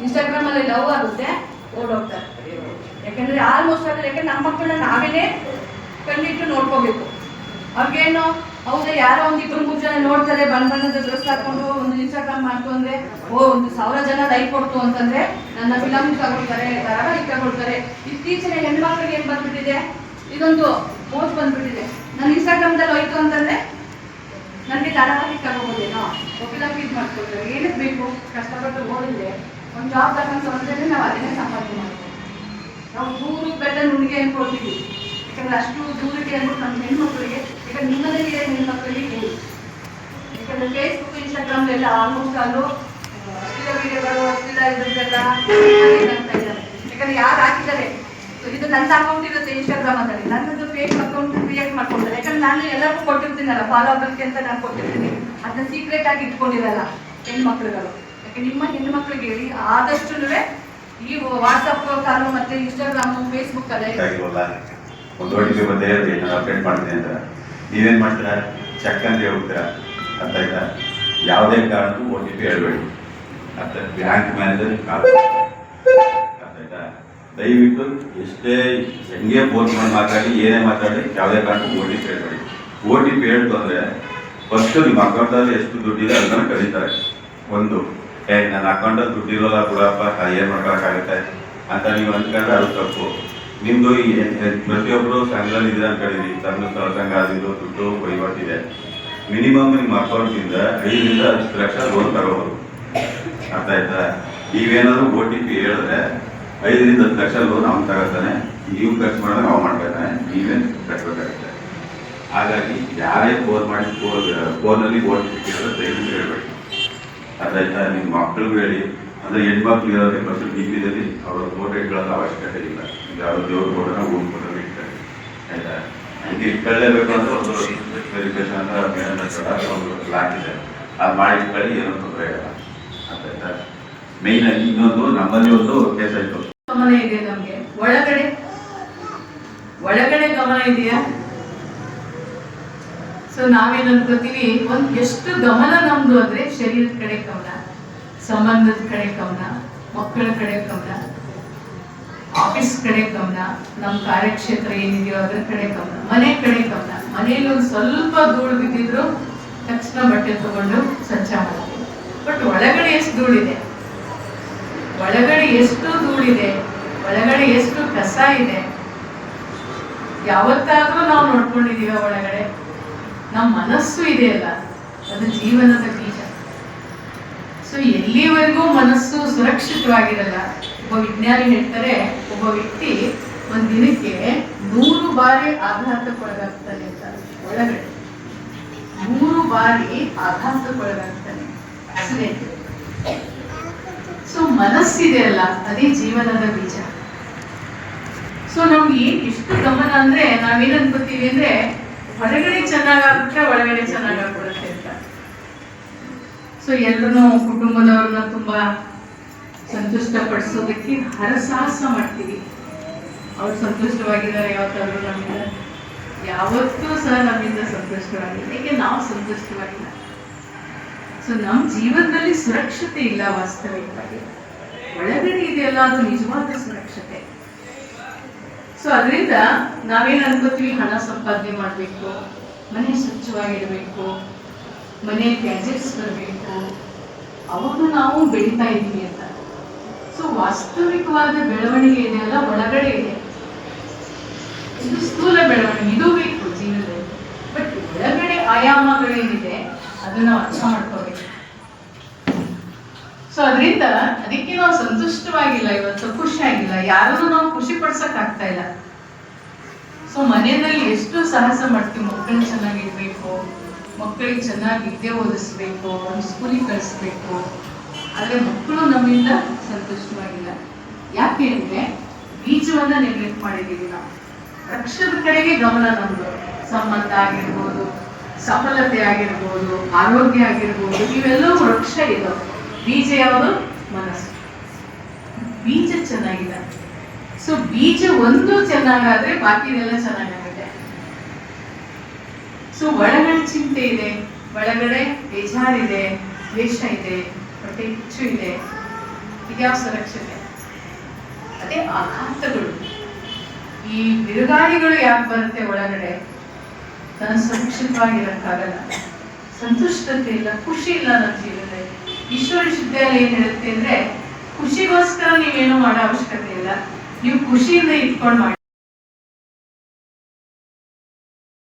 Instagram ಅಲ್ಲಿ love ಆಗುತ್ತೆ, ಓಡೋಗ್ತಾರೆ. ಯಾಕಂದ್ರೆ ಆಲ್ಮೋಸ್ಟ್ ಆದ್ರೆ ಯಾಕಂದ್ರೆ ನಮ್ಮ ಮಕ್ಕಳನ್ನ ನಾವೇನೇ ಕಣ್ಣಿಟ್ಟು ನೋಡ್ಕೋಬೇಕು. ಅವ್ರಿಗೇನು ಹೌದಾ ಯಾರೋ ಒಂದು 2-3 ಜನ ನೋಡ್ತಾರೆ, ಬಣ್ಣದ ಡ್ರೆಸ್ ಹಾಕೊಂಡು ಒಂದು ಇನ್ಸ್ಟಾಗ್ರಾಮ್ ಮಾಡ್ತು ಅಂದ್ರೆ ಒಂದು 1000 ಜನ ಲೈಕ್ ಕೊಡ್ತು ಅಂತಂದ್ರೆ ನನ್ನ ಫಿಲಮ್ ತಗೊಳ್ತಾರೆ, ಧಾರಾವಾಹಿ ತಗೊಳ್ತಾರೆ. ಇತ್ತೀಚಿನ ಹೆಣ್ಮಕ್ಳಿಗೆ ಏನ್ ಬಂದ್ಬಿಟ್ಟಿದೆ, ಇದೊಂದು ಪೋಸ್ಟ್ ಬಂದ್ಬಿಟ್ಟಿದೆ, ನನ್ನ ಇನ್ಸ್ಟಾಗ್ರಾಮ್ದಲ್ಲಿ ಹೋಯ್ತು ಅಂತಂದ್ರೆ ನನಗೆ ಧಾರಾವಾಹಿ ತಗೋಬೋದೇನೋ, ಫಿಲಮ್ ಇದು ಮಾಡ್ಕೊಳ್ತಾರೆ. ಏನಕ್ಕೆ ಬೇಕು? ಕಷ್ಟಪಟ್ಟು ಓದಿದ್ರೆ ಒಂದು ಜಾಬ್ ತಗೊಂಡು ಅಂದ್ರೆ ನಾವು ಅದನ್ನೇ ಸಂಪಾದನೆ ಮಾಡ್ತೀವಿ. ನಾವು ದೂರಕ್ಕೆ ಬೆಟ್ಟ ನುಣ್ಣಿಗೆ ಏನು ಕೊಡ್ತೀವಿ, ಯಾಕಂದ್ರೆ ಅಷ್ಟು ದೂರಕ್ಕೆ ಅಂದ್ಬಿಟ್ಟು ನಮ್ಮ ಹೆಣ್ಮಕ್ಳಿಗೆ, ಯಾಕಂದ್ರೆ ನಿಮ್ಮದಲ್ಲಿ ಹೆಣ್ಮಕ್ಳಿಗೆ ಹೇಳಿ, ಯಾಕಂದ್ರೆ ಫೇಸ್ಬುಕ್ ಇನ್ಸ್ಟಾಗ್ರಾಮ್ ಎಲ್ಲ ಆಲ್ಮೋಸ್ಟ್ ಅಲ್ಲೂ ಅಶ್ಲೀಲ ವಿಡಿಯೋಗಳು, ಅಶ್ಲೀಲ ಇದ್ರದ್ದೆಲ್ಲ ಅಂತ ಇದ್ದಾರೆ. ಯಾಕಂದ್ರೆ ಯಾರು ಹಾಕಿದ್ದಾರೆ, ಇದು ನನ್ನ ಅಕೌಂಟ್ ಇರುತ್ತೆ ಇನ್ಸ್ಟಾಗ್ರಾಮ್ ಅಲ್ಲಿ, ನನ್ನದು ಫೇಕ್ ಅಕೌಂಟ್ ಕ್ರಿಯೇಟ್ ಮಾಡ್ಕೊಳ್ತಾರೆ. ಯಾಕಂದ್ರೆ ನಾನು ಎಲ್ಲರಿಗೂ ಕೊಟ್ಟಿರ್ತೀನಲ್ಲ, ಫಾಲೋ ಆಗಲಿಕ್ಕೆ ಅಂತ ನಾನು ಕೊಟ್ಟಿರ್ತೀನಿ, ಅದನ್ನ ಸೀಕ್ರೆಟ್ ಆಗಿ ಇಟ್ಕೊಂಡಿರಲ್ಲ ಹೆಣ್ಮಕ್ಳುಗಳು. ಯಾಕೆ ನಿಮ್ಮ ಹೆಣ್ಮಕ್ಳಿಗೆ ಹೇಳಿ ಆದಷ್ಟು ಈ ವಾಟ್ಸಪ್ ಕಾಲು ಮತ್ತೆ ಇನ್ಸ್ಟಾಗ್ರಾಮ್ ಫೇಸ್ಬುಕ್ ಅಲ್ಲೇ ಒಂದು OTP ಬಂದೇ ನಾನು ಅಪ್ಡೇಟ್ ಮಾಡ್ತೀನಿ ಅಂತ ನೀವೇನು ಮಾಡ್ತೀರಾ, ಚೆಕ್ ಅಂತ ಹೇಳ್ತೀರಾ. ಅರ್ಥ ಆಯ್ತಾ? ಯಾವುದೇ ಕಾರಣಕ್ಕೂ OTP ಹೇಳ್ಬೇಡಿ. ಅರ್ಥ ಬ್ಯಾಂಕ್ ಮ್ಯಾನೇಜರ್ ಅರ್ಥ ಆಯ್ತಾ? ದಯವಿಟ್ಟು ಎಷ್ಟೇ ಹೆಂಗೆ ಫೋನ್ ಮಾಡಿ ಮಾತಾಡಿ, ಏನೇ ಮಾತಾಡಿ, ಯಾವುದೇ ಕಾರಣಕ್ಕೂ OTP ಹೇಳ್ಬೇಡಿ. OTP ಹೇಳ್ತು ಅಂದರೆ ಫಸ್ಟು ನಿಮ್ಮ ಅಕೌಂಟಲ್ಲಿ ಎಷ್ಟು ದುಡ್ಡಿದೆ ಅದನ್ನು ಕರೀತಾರೆ. ಒಂದು ನನ್ನ ಅಕೌಂಟಲ್ಲಿ ದುಡ್ಡಿರೋಲ್ಲ ಬಿಡಪ್ಪ, ಏನು ಮಾಡ್ಕೊಳಕ್ಕಾಗುತ್ತೆ ಅಂತ ನೀವು ಅಂದ್ಕೊಂಡ್ರೆ ಅದು ತಪ್ಪು. ನಿಮ್ಮದು ಪ್ರತಿಯೊಬ್ಬರು ಸಂಘದಲ್ಲಿ ಇದ್ದೀರ ಅನ್ಕೊಂಡಿದ್ದೀವಿ, ಸಂಘ ಆಗಿದ್ದು ದುಡ್ಡು ವಹಿವಾಟಿದೆ. ಮಿನಿಮಮ್ ನಿಮ್ಮ ಅಕೌಂಟಿಂದ 5 ರಿಂದ 10 ಲಕ್ಷ ಲೋನ್ ತಗೋಬೋದು. ಅರ್ಥ ಆಯ್ತಾ? ನೀವೇನಾದರೂ OTP ಹೇಳಿದ್ರೆ 5 ರಿಂದ 10 ಲಕ್ಷ ಲೋನ್ ಅವ್ನು ತಗೋತಾನೆ, ನೀವು ಖರ್ಚು ಮಾಡಿದ್ರೆ ನಾವು ಮಾಡ್ಬೇಕಾನೆ, ನೀವೇ ಕಟ್ಟಬೇಕಾಗುತ್ತೆ. ಹಾಗಾಗಿ ಯಾರೇ ಫೋನ್ ಮಾಡಿ ಫೋನಲ್ಲಿ OTP ಕೇಳಿದ್ರೆ ದಯವಿಟ್ಟು ಹೇಳ್ಬೇಡಿ. ಅದಾಯ್ತಾ? ನಿಮ್ಮ ಮಕ್ಕಳಿಗೂ ಹೇಳಿ. ಅಂದರೆ ಹೆಣ್ಮಕ್ಳು ಇರೋದೇ ಫಸ್ಟ್ DPದಲ್ಲಿ ಅವರ ಫೋಟೋ ಇಟ್ಕೊಳ್ಳೋದು ಅವಶ್ಯಕತೆ ಇಲ್ಲ. ಯಾರೋ ದೇವ್ರ ಫೋಟೋನ ಊಟ ಫೋಟೋ ಇಡ್ತಾರೆ. ಆಯ್ತಾ? ಹಂಗೆ ಇಟ್ಕೊಳ್ಳೇಬೇಕು ಅಂದ್ರೆ ಒಂದು ವೆರಿಫಿಕೇಶನ್ ಅಂತ ಒಂದು ಲಾಕ್ ಇದೆ, ಅದು ಮಾಡಿ ಇಟ್ಕೊಳ್ಳಿ, ಏನೋ ತೊಂದರೆ ಇಲ್ಲ. ಆಯ್ತಾ? ಮೇಯ್ನ್ ಆಗಿ ಇನ್ನೊಂದು ನಮ್ಮಲ್ಲಿ ಒಂದು ಕೇಸ್ ಆಯ್ತು. ಗಮನ ಇದೆ ನಮ್ಗೆ, ಒಳಗಡೆ ಗಮನ ಇದೆಯಾ? ಸೊ ನಾವೇನ್ ಅನ್ಕೋತೀವಿ, ಎಷ್ಟು ಗಮನ ನಮ್ದು ಅಂದ್ರೆ ಶರೀರದ ಕಡೆ ಗಮನ, ಸಂಬಂಧದ ಕಡೆ ಗಮನ, ಮಕ್ಕಳ ಕಡೆ ಗಮನ, ಆಫೀಸ್ ಕಡೆ ಗಮನ, ನಮ್ಮ ಕಾರ್ಯಕ್ಷೇತ್ರ ಏನಿದೆಯೋ ಅದ್ರ ಕಡೆ ಗಮನ, ಮನೆ ಕಡೆ ಗಮನ. ಮನೆಯಲ್ಲಿ ಒಂದು ಸ್ವಲ್ಪ ಧೂಳು ಬಿದ್ದಿದ್ರು ತಕ್ಷಣ ಬಟ್ಟೆ ತಗೊಂಡು ಸ್ವಚ್ಛ ಮಾಡ್ತೀವಿ. ಬಟ್ ಒಳಗಡೆ ಎಷ್ಟು ಧೂಳಿದೆ, ಒಳಗಡೆ ಎಷ್ಟು ಧೂಳಿದೆ, ಒಳಗಡೆ ಎಷ್ಟು ಕಸ ಇದೆ, ಯಾವತ್ತಾದ್ರೂ ನಾವು ನೋಡ್ಕೊಂಡಿದೀವ? ಒಳಗಡೆ ನಮ್ಮ ಮನಸ್ಸು ಇದೆಯಲ್ಲ, ಅದು ಜೀವನದ ಬೀಜ. ಸೊ ಎಲ್ಲಿವರೆಗೂ ಮನಸ್ಸು ಸುರಕ್ಷಿತವಾಗಿರಲ್ಲ, ಒಬ್ಬ ವಿಜ್ಞಾನಿ ಹೇಳ್ತಾರೆ, ಒಬ್ಬ ವ್ಯಕ್ತಿ ಒಂದು ದಿನಕ್ಕೆ 100 ಬಾರಿ ಆಘಾತಕ್ಕೊಳಗಾಗ್ತಾನೆ ಅಂತ. ಒಳಗಡೆ 100 ಬಾರಿ ಆಘಾತಕ್ಕೊಳಗಾಗ್ತಾನೆ, ಆಕ್ಸಿಡೆಂಟ್. ಸೊ ಮನಸ್ಸಿದೆಯಲ್ಲ, ಅದೇ ಜೀವನದ ಬೀಜ. ಸೊ ನಮ್ಗೆ ಎಷ್ಟು ಗಮನ ಅಂದ್ರೆ ನಾವೇನ್ ಅನ್ಕೋತೀವಿ ಅಂದ್ರೆ ಹೊರಗಡೆ ಚೆನ್ನಾಗಾಗ್ಬಿಟ್ರೆ ಒಳಗಡೆ ಚೆನ್ನಾಗಾಗ್ಬಿಡುತ್ತೆ ಅಂತ. ಸೊ ಎಲ್ಲರೂ ಕುಟುಂಬದವ್ರನ್ನ ತುಂಬಾ ಸಂತುಷ್ಟ ಪಡಿಸೋದಕ್ಕೆ ಹರಸಾಹಸ ಮಾಡ್ತೀವಿ. ಅವ್ರು ಸಂತುಷ್ಟವಾಗಿದ್ದಾರೆ, ಯಾವತ್ತಾದ್ರೂ ನಮ್ಮಿಂದ ಯಾವತ್ತೂ ಸಹ ನಮ್ಮಿಂದ ಸಂತುಷ್ಟವಾಗಿಲ್ಲ. ಏಕೆ ನಾವು ಸಂತುಷ್ಟವಾಗಿಲ್ಲ? ಸೊ ನಮ್ಮ ಜೀವನದಲ್ಲಿ ಸುರಕ್ಷತೆ ಇಲ್ಲ. ವಾಸ್ತವಿಕವಾಗಿ ಒಳಗಡೆ ಇದೆಯಲ್ಲ, ಅದು ನಿಜವಾದ ಸುರಕ್ಷತೆ. ಸೊ ಅದರಿಂದ ನಾವೇನ್ ಅನ್ಕೋತೀವಿ, ಹಣ ಸಂಪಾದನೆ ಮಾಡಬೇಕು, ಮನೆ ಸ್ವಚ್ಛವಾಗಿರ್ಬೇಕು, ಮನೆ ಗ್ಯಾಜೆಟ್ಸ್ ಬರಬೇಕು, ಅವಾಗ ನಾವು ಬೆಳೀತಾ ಇದ್ದೀವಿ ಅಂತ. ಸೊ ವಾಸ್ತವಿಕವಾದ ಬೆಳವಣಿಗೆ ಇದೆಯಲ್ಲ ಒಳಗಡೆ ಇದೆ. ಇದು ಸ್ಥೂಲ ಬೆಳವಣಿಗೆ, ಇದು ಬೇಕು ಜೀವನದಲ್ಲಿ. ಬಟ್ ಒಳಗಡೆ ಆಯಾಮಗಳೇನಿದೆ ಅದನ್ನ ನಾವು ಅರ್ಥ ಮಾಡ್ಕೋಬೇಕು. ಸೊ ಅದರಿಂದ ಅದಕ್ಕೆ ನಾವು ಸಂತುಷ್ಟವಾಗಿಲ್ಲ, ಇವತ್ತು ಖುಷಿಯಾಗಿಲ್ಲ, ಯಾರನ್ನು ನಾವು ಖುಷಿ ಪಡಿಸಕ್ ಆಗ್ತಾ ಇಲ್ಲ. ಸೊ ಮನೆಯಲ್ಲಿ ಎಷ್ಟು ಸಾಹಸ ಮಾಡ್ತೀವಿ, ಮಕ್ಕಳು ಚೆನ್ನಾಗಿರ್ಬೇಕು, ಮಕ್ಕಳಿಗೆ ಚೆನ್ನಾಗಿ ವಿದ್ಯೆ ಓದಿಸ್ಬೇಕು, ಒಂದು ಸ್ಕೂಲಿಗೆ ಕಳಿಸ್ಬೇಕು. ಆದ್ರೆ ಮಕ್ಕಳು ನಮ್ಮಿಂದ ಸಂತುಷ್ಟವಾಗಿಲ್ಲ. ಯಾಕೆ ಅಂದ್ರೆ ಬೀಜವನ್ನ ನೆಗ್ಲೆಕ್ಟ್ ಮಾಡಿದೀವಿ ನಾವು. ವೃಕ್ಷದ ಕಡೆಗೆ ಗಮನ ನಮ್ದು. ಸಂಬಂಧ ಆಗಿರ್ಬೋದು, ಸಫಲತೆ ಆಗಿರ್ಬೋದು, ಆರೋಗ್ಯ ಆಗಿರ್ಬೋದು, ಇವೆಲ್ಲವೂ ವೃಕ್ಷ ಇದಾವೆ. ಬೀಜ ಯಾವುದು? ಮನಸ್ಸು. ಬೀಜ ಚೆನ್ನಾಗಿಲ್ಲ. ಸೊ ಬೀಜ ಒಂದು ಚೆನ್ನಾಗಾದ್ರೆ ಬಾಕಿದೆಲ್ಲ ಚೆನ್ನಾಗಾಗುತ್ತೆ. ಸೊ ಒಳಗಡೆ ಚಿಂತೆ ಇದೆ, ಒಳಗಡೆ ಬೇಜಾರಿದೆ, ದ್ವೇಷ ಇದೆ, ಹೊಟ್ಟೆ ಕಿಚ್ಚು ಇದೆ, ಇದ್ಯಾವ ಸುರಕ್ಷತೆ? ಅದೇ ಆಘಾತಗಳು. ಈ ಬಿರುಗಾಳಿಗಳು ಯಾಕೆ ಬರುತ್ತೆ ಒಳಗಡೆ? ನಾನು ಸುರಕ್ಷಿತವಾಗಿರಕ್ಕಾಗಲ್ಲ, ಸಂತುಷ್ಟತೆ ಇಲ್ಲ, ಖುಷಿ ಇಲ್ಲ ನನ್ನ ಜೀವನದಲ್ಲಿ. ಈಶ್ವರ ವಿಶ್ವವಿದ್ಯಾಲಯ ಏನ್ ಹೇಳುತ್ತೆ ಅಂದ್ರೆ, ಖುಷಿಗೋಸ್ಕರ ನೀವೇನು ಮಾಡೋ ಅವಶ್ಯಕತೆ ಇಲ್ಲ, ನೀವು ಖುಷಿಯಿಂದ ಇಟ್ಕೊಂಡು ಮಾಡಿ.